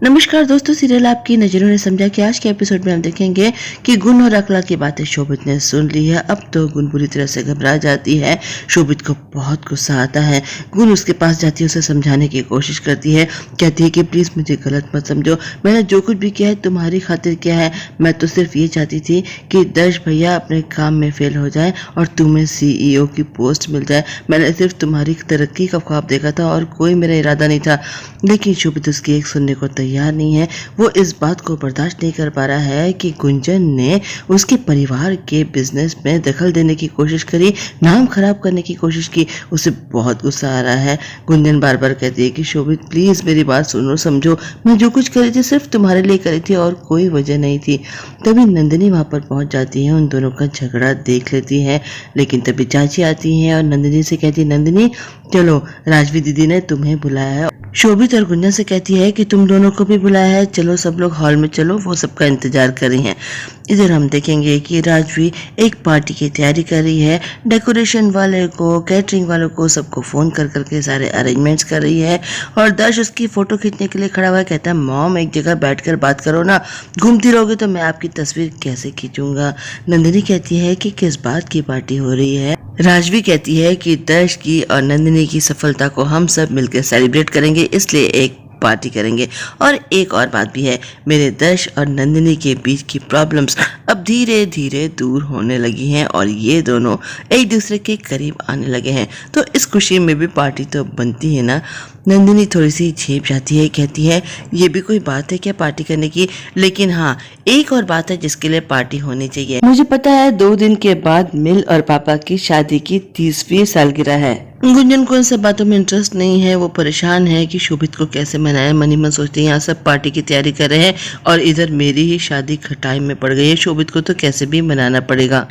नमस्कार दोस्तों, सीरियल आपकी नज़रों ने समझा कि आज के एपिसोड में हम देखेंगे कि गुण और अकला की बातें शोभित ने सुन ली है। अब तो गुण बुरी तरह से घबरा जाती है। शोभित को बहुत गुस्सा आता है। गुण उसके पास जाती है, उसे समझाने की कोशिश करती है, कहती है कि प्लीज़ मुझे गलत मत समझो, मैंने जो कुछ भी किया है तुम्हारी खातिर किया है। मैं तो सिर्फ ये चाहती थी कि दर्श भैया अपने काम में फेल हो जाए और तुम्हें CEO की पोस्ट मिल जाए। मैंने सिर्फ तुम्हारी तरक्की का ख्वाब देखा था और कोई मेरा इरादा नहीं था। लेकिन शोभित उसकी एक सुनने को तैयार नहीं है। वो इस बात को बर्दाश्त नहीं कर पा रहा है कि गुंजन ने उसके परिवार के बिजनेस में दखल देने की कोशिश करी, नाम खराब करने की कोशिश की। उसे बहुत गुस्सा आ रहा है। गुंजन बार बार कहती है कि शोभित प्लीज मेरी बात सुनो, समझो, मैं जो कुछ करी थी सिर्फ तुम्हारे लिए करी थी और कोई वजह नहीं थी। तभी नंदिनी वहां पर पहुंच जाती है, उन दोनों का झगड़ा देख लेती है। लेकिन तभी चाची आती है और नंदिनी से कहती है, नंदिनी चलो, राजवी दीदी ने तुम्हें बुलाया है। शोभित और गुंजन से कहती है कि तुम दोनों को भी बुलाया है, चलो सब लोग हॉल में चलो, वो सबका इंतजार कर रही हैं। इधर हम देखेंगे कि राजवी एक पार्टी की तैयारी कर रही है। डेकोरेशन वाले को, कैटरिंग वालों को, सबको फोन कर करके सारे अरेंजमेंट्स कर रही है। और दर्श उसकी फोटो खींचने के लिए खड़ा हुआ है, कहता है मॉम एक जगह बैठकर बात करो ना, घूमती रहोगे तो मैं आपकी तस्वीर कैसे खींचूंगा। नंदिनी कहती है कि किस बात की पार्टी हो रही है। राजवी कहती है कि दर्श की और नंदिनी की सफलता को हम सब मिलकर सेलिब्रेट करेंगे, इसलिए एक पार्टी करेंगे। और एक और बात भी है, मेरे दर्श और नंदिनी के बीच की प्रॉब्लम्स अब धीरे धीरे दूर होने लगी हैं और ये दोनों एक दूसरे के करीब आने लगे हैं, तो इस खुशी में भी पार्टी तो बनती है ना। नंदिनी थोड़ी सी झेप जाती है, कहती है ये भी कोई बात है क्या पार्टी करने की, लेकिन हाँ एक और बात है जिसके लिए पार्टी होनी चाहिए। मुझे पता है 2 दिन के बाद मिल और पापा की शादी की 30वीं सालगिरह है। गुंजन को इन सब बातों में इंटरेस्ट नहीं है। वो परेशान है कि शोभित को कैसे मनाए। मनी मन सोचते हैं यहाँ सब पार्टी की तैयारी कर रहे हैं और इधर मेरी ही शादी खटाई में पड़ गई है, शोभित को तो कैसे भी मनाना पड़ेगा।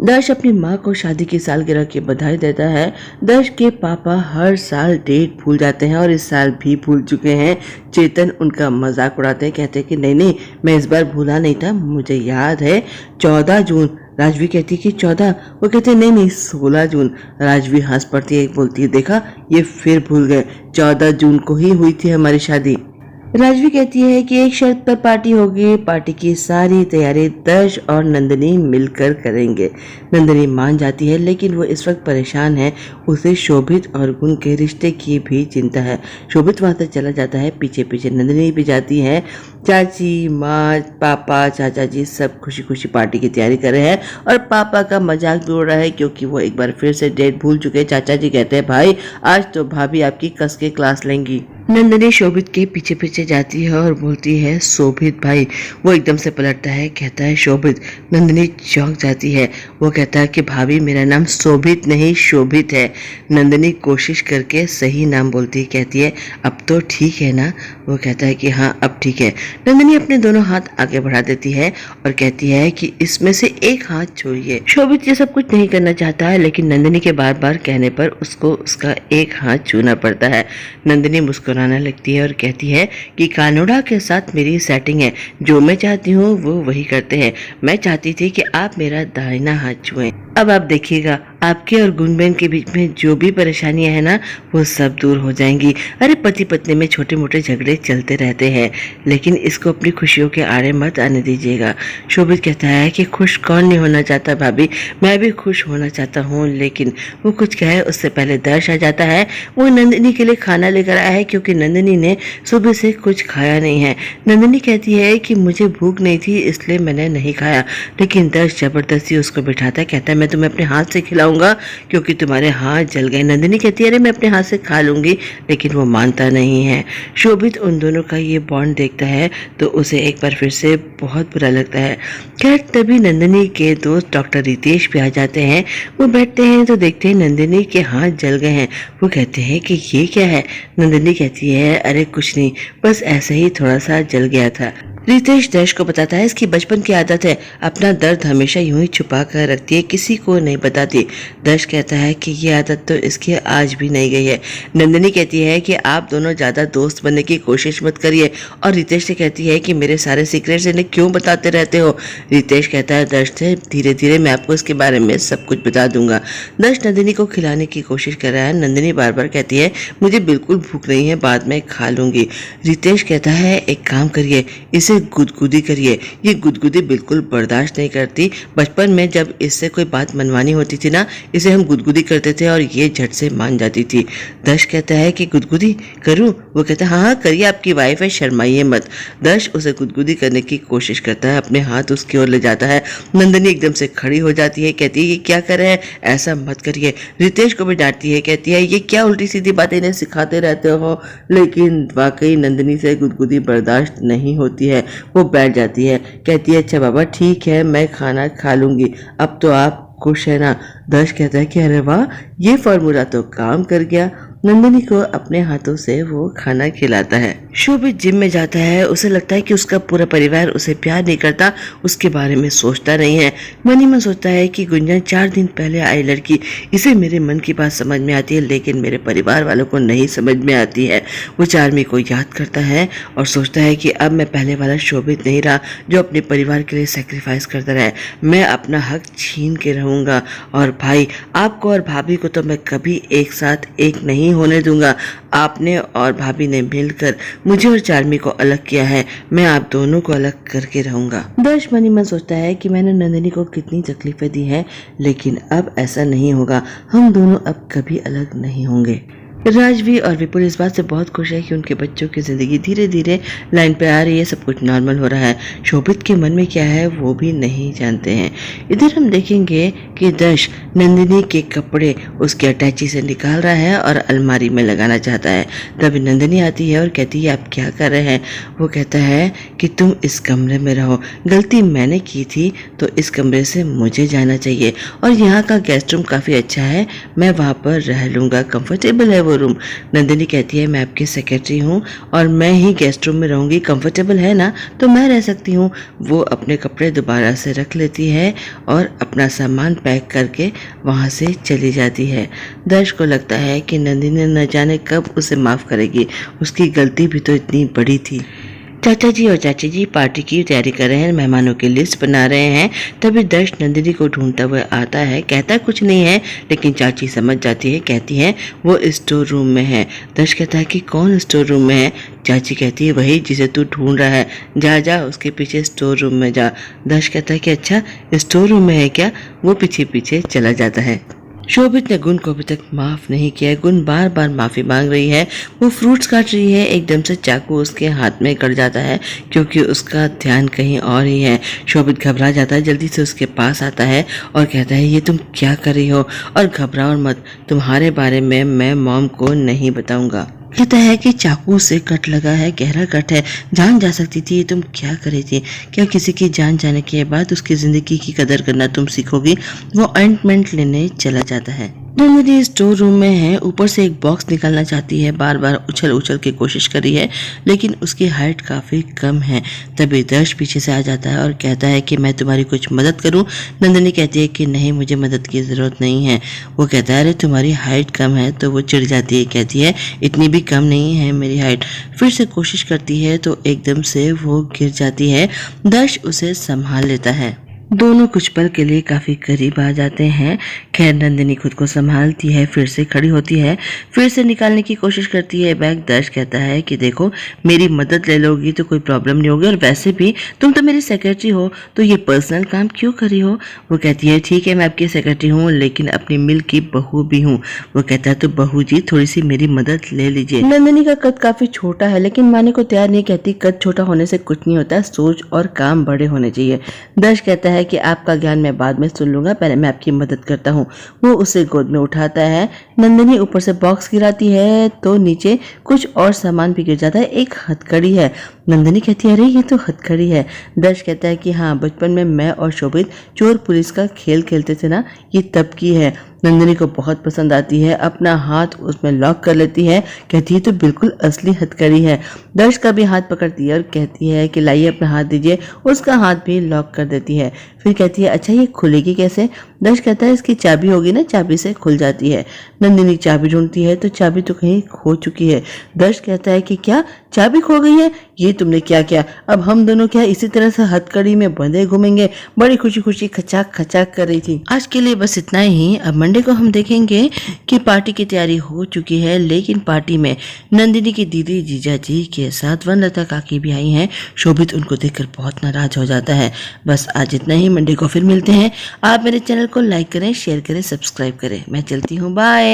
दर्श अपनी माँ को शादी की सालगिरह की बधाई देता है। दर्श के पापा हर साल डेट भूल जाते हैं और इस साल भी भूल चुके हैं। चेतन उनका मजाक उड़ाते हैं, कहते हैं कि नहीं नहीं, मैं इस बार भूला नहीं था, मुझे याद है 14 जून। राजवी कहती है कि 14, वो कहते हैं नहीं नहीं 16 जून। राजवी हंस पड़ती है, बोलती है देखा ये फिर भूल गए, 14 जून को ही हुई थी हमारी शादी। राजवी कहती है कि एक शर्त पर पार्टी होगी, पार्टी की सारी तैयारी दर्श और नंदिनी मिलकर करेंगे। नंदिनी मान जाती है, लेकिन वो इस वक्त परेशान है। उसे शोभित और गुण के रिश्ते की भी चिंता है। शोभित वहां से चला जाता है, पीछे पीछे नंदिनी भी जाती है। चाची, माँ, पापा, चाचा जी सब खुशी खुशी पार्टी की तैयारी कर रहे हैं और पापा का मजाक भी उड़ रहा है क्योंकि वो एक बार फिर से डेट भूल चुके हैं। चाचा जी कहते हैं भाई आज तो भाभी आपकी कस के क्लास लेंगी। नंदिनी शोभित के पीछे पीछे जाती है और बोलती है शोभित भाई। वो एकदम से पलटता है, कहता है शोभित। नंदिनी चौंक जाती है। वो कहता है कि भाभी मेरा नाम शोभित नहीं शोभित है। नंदिनी कोशिश करके सही नाम बोलती है, कहती है अब तो ठीक है ना। वो कहता है कि हाँ अब ठीक है। नंदिनी अपने दोनों हाथ आगे बढ़ा देती है और कहती है कि इसमें से एक हाथ छोड़िए। शोभित ये सब कुछ नहीं करना चाहता है, लेकिन नंदिनी के बार बार कहने पर उसको उसका एक हाथ छूना पड़ता है। नंदिनी मुस्कुराने लगती है और कहती है कि कानोड़ा के साथ मेरी सेटिंग है, जो मैं चाहती हूँ वो वही करते हैं। मैं चाहती थी कि आप मेरा दाहिना हाथ छुएं। अब आप देखिएगा आपके और गुनबेन के बीच में जो भी परेशानियां हैं ना वो सब दूर हो जाएंगी। अरे पति पत्नी में छोटे मोटे झगड़े चलते रहते हैं, लेकिन इसको अपनी खुशियों के आड़े मत आने दीजिएगा। शोभित कहता है कि खुश कौन नहीं होना चाहता भाभी, मैं भी खुश होना चाहता हूँ। लेकिन वो कुछ कहे उससे पहले दर्श आ जाता है। वो नंदिनी के लिए खाना लेकर आया है क्योंकि नंदिनी ने सुबह से कुछ खाया नहीं है। नंदिनी कहती है कि मुझे भूख नहीं थी इसलिए मैंने नहीं खाया, लेकिन दर्श जबरदस्ती उसको बिठाता है, कहता है मैं तुम्हें अपने हाथ से खिलाऊंगा क्योंकि तुम्हारे हाथ जल गए। नंदिनी कहती है अरे मैं अपने हाथ से खा लूंगी, लेकिन वो मानता नहीं है। शोभित उन दोनों का ये बॉन्ड देखता है तो उसे एक बार फिर से बहुत बुरा लगता है। खैर तभी नंदिनी के दोस्त डॉक्टर रितेश भी आ जाते हैं। वो बैठते हैं तो देखते हैं नंदिनी के हाथ जल गए हैं। वो कहते हैं कि ये क्या है। नंदिनी कहती है अरे कुछ नहीं, बस ऐसे ही थोड़ा सा जल गया था। रितेश दर्श को बताता है इसकी बचपन की आदत है, अपना दर्द हमेशा यूं ही छुपा कर रखती है, किसी को नहीं बताती। दर्श कहता है कि ये आदत तो इसकी आज भी नहीं गई है। नंदिनी कहती है कि आप दोनों ज्यादा दोस्त बनने की कोशिश मत करिए, और रितेश से कहती है कि मेरे सारे सीक्रेट्स इन्हें क्यों बताते रहते हो। रितेश कहता है दर्श से धीरे धीरे मैं आपको इसके बारे में सब कुछ बता दूंगा। दर्श नंदिनी को खिलाने की कोशिश कर रहा है। नंदिनी बार बार कहती है मुझे बिल्कुल भूख नहीं है, बाद में खा लूंगी। रितेश कहता है एक काम करिए, इसे गुदगुदी करिए, ये गुदगुदी बिल्कुल बर्दाश्त नहीं करती। बचपन में जब इससे कोई बात मनवानी होती थी ना, इसे हम गुदगुदी करते थे और ये झट से मान जाती थी। दर्श कहता है कि गुदगुदी करूं? वो कहता है हाँ हाँ करिए, आपकी वाइफ है, शर्माइए मत। दर्श उसे गुदगुदी करने की कोशिश करता है, अपने हाथ उसकी ओर ले जाता है। नंदिनी एकदम से खड़ी हो जाती है, कहती है ये क्या कर रहे हैं, ऐसा मत करिए। रितेश को भी डांटती है, कहती है ये क्या उल्टी सीधी बातें इन्हें सिखाते रहते हो। लेकिन वाकई नंदिनी से गुदगुदी बर्दाश्त नहीं होती है। वो बैठ जाती है, कहती है अच्छा बाबा ठीक है, मैं खाना खा लूंगी, अब तो आप खुश है ना। दर्श कहता है कि अरे वाह, ये फॉर्मूला तो काम कर गया। नंदिनी को अपने हाथों से वो खाना खिलाता है। शोभित जिम में जाता है, उसे लगता है कि उसका पूरा परिवार उसे प्यार नहीं करता, उसके बारे में सोचता नहीं है। मन ही मन सोचता है कि गुंजन 4 दिन पहले आई लड़की, इसे मेरे मन की बात समझ में आती है, लेकिन मेरे परिवार वालों को नहीं समझ में आती है। वो चार्मी को याद करता है और सोचता है कि अब मैं पहले वाला शोभित नहीं रहा जो अपने परिवार के लिए सेक्रीफाइस करता रहा। मैं अपना हक छीन के रहूंगा, और भाई आपको और भाभी को तो मैं कभी एक साथ एक नहीं होने दूंगा। आपने और भाभी ने मिलकर मुझे और चार्मी को अलग किया है, मैं आप दोनों को अलग करके रहूंगा। दर्श मन ही मन सोचता है कि मैंने नंदिनी को कितनी तकलीफें दी हैं, लेकिन अब ऐसा नहीं होगा, हम दोनों अब कभी अलग नहीं होंगे। राजवी और विपुल इस बात से बहुत खुश है कि उनके बच्चों की जिंदगी धीरे धीरे लाइन पे आ रही है, सब कुछ नॉर्मल हो रहा है। शोभित के मन में क्या है वो भी नहीं जानते हैं। इधर हम देखेंगे कि दर्श नंदिनी के कपड़े उसके अटैची से निकाल रहा है और अलमारी में लगाना चाहता है। तभी नंदिनी आती है और कहती है आप क्या कर रहे हैं। वो कहता है कि तुम इस कमरे में रहो, गलती मैंने की थी तो इस कमरे से मुझे जाना चाहिए, और यहाँ का गेस्ट रूम काफ़ी अच्छा है, मैं वहाँ पर रह लूँगा, कंफर्टेबल है वो रूम। नंदिनी कहती है मैं आपकी सेक्रेटरी हूँ और मैं ही गेस्ट रूम में रहूंगी, कंफर्टेबल है ना, तो मैं रह सकती हूँ। वो अपने कपड़े दोबारा से रख लेती है और अपना सामान पैक करके वहाँ से चली जाती है। दर्श को लगता है कि नंदिनी न जाने कब उसे माफ करेगी, उसकी गलती भी तो इतनी बड़ी थी। चाचा जी और चाची जी पार्टी की तैयारी कर रहे हैं, मेहमानों की लिस्ट बना रहे हैं। तभी दर्श नंदिनी को ढूंढता हुआ आता है, कहता कुछ नहीं है, लेकिन चाची समझ जाती है, कहती है वो स्टोर रूम में है। दर्श कहता है कि कौन स्टोर रूम में है। चाची कहती है वही जिसे तू ढूंढ रहा है, जा जा उसके पीछे स्टोर रूम में जा। दर्श कहता है कि अच्छा स्टोर रूम में है क्या। वो पीछे पीछे चला जाता है। शोभित ने गुण को अभी तक माफ नहीं किया। गुण बार बार माफी मांग रही है, वो फ्रूट्स काट रही है, एकदम से चाकू उसके हाथ में कट जाता है क्योंकि उसका ध्यान कहीं और ही है। शोभित घबरा जाता है, जल्दी से उसके पास आता है और कहता है ये तुम क्या कर रही हो, और घबराओ मत, तुम्हारे बारे में मैं मॉम को नहीं बताऊंगा। कहता है कि चाकू से कट लगा है, गहरा कट है, जान जा सकती थी, तुम क्या कर रही थी। क्या किसी की जान जाने के बाद उसकी जिंदगी की कदर करना तुम सीखोगी। वो ऑइंटमेंट लेने चला जाता है। नंदिनी स्टोर रूम में है, ऊपर से एक बॉक्स निकालना चाहती है, बार बार उछल उछल के कोशिश कर रही है, लेकिन उसकी हाइट काफी कम है। तभी दर्श पीछे से आ जाता है और कहता है कि मैं तुम्हारी कुछ मदद करूं। नंदिनी कहती है कि नहीं, मुझे मदद की जरूरत नहीं है। वो कहता है अरे तुम्हारी हाइट कम है, तो वो चिढ़ जाती है, कहती है इतनी भी कम नहीं है मेरी हाइट। फिर से कोशिश करती है तो एकदम से वो गिर जाती है। दर्श उसे संभाल लेता है। दोनों कुछ पल के लिए काफी करीब आ जाते हैं। खैर नंदिनी खुद को संभालती है, फिर से खड़ी होती है, फिर से निकालने की कोशिश करती है बैग। दर्श कहता है कि देखो मेरी मदद ले लोगी तो कोई प्रॉब्लम नहीं होगी, और वैसे भी तुम तो मेरी सेक्रेटरी हो, तो ये पर्सनल काम क्यों करी हो। वो कहती है ठीक है मैं आपकी सेक्रेटरी हूँ, लेकिन अपनी मिल की बहू भी हूँ। वो कहता है तो बहू जी थोड़ी सी मेरी मदद ले लीजिए। नंदिनी का कद काफी छोटा है, लेकिन मानने को तैयार नहीं, कहती कद छोटा होने से कुछ नहीं होता, सोच और काम बड़े होने चाहिए। दर्श कहता है कि आपका ज्ञान मैं बाद में सुन लूंगा, पहले मैं आपकी मदद करता हूँ। वो उसे गोद में उठाता है। नंदिनी ऊपर से बॉक्स गिराती है तो नीचे कुछ और सामान भी गिर जाता है, एक हथकड़ी है। नंदिनी कहती है अरे ये तो हथकड़ी है। दर्श कहता है कि हाँ बचपन में मैं और शोभित चोर पुलिस का खेल खेलते थे ना, ये तब की है। नंदिनी को बहुत पसंद आती है, अपना हाथ उसमें लॉक कर लेती है, कहती है तो बिल्कुल असली हथकड़ी है। दर्श का भी हाथ पकड़ती है और कहती है कि लाइए अपना हाथ दीजिए, उसका हाथ भी लॉक कर देती है। फिर कहती है अच्छा ये खुलेगी कैसे? दर्श कहता है इसकी चाबी होगी ना, चाबी से खुल जाती है। नंदिनी चाबी ढूंढती है तो चाबी तो कहीं खो चुकी है। दर्श कहता है कि क्या चाबी खो गई है? ये तुमने क्या किया? अब हम दोनों क्या इसी तरह से हथकड़ी में बंधे घूमेंगे? बड़ी खुशी खुशी खचाक खचाक कर रही थी। आज के लिए बस इतना ही। अब मंडे को हम देखेंगे कि पार्टी की तैयारी हो चुकी है, लेकिन पार्टी में नंदिनी की दीदी जीजा जी के साथ वनलता काकी भी आई हैं। शोभित उनको देखकर बहुत नाराज हो जाता है। बस आज इतना ही। मंडे को फिर मिलते हैं। आप मेरे चैनल को लाइक करें, शेयर करें, सब्सक्राइब करें। मैं चलती हूँ, बाय।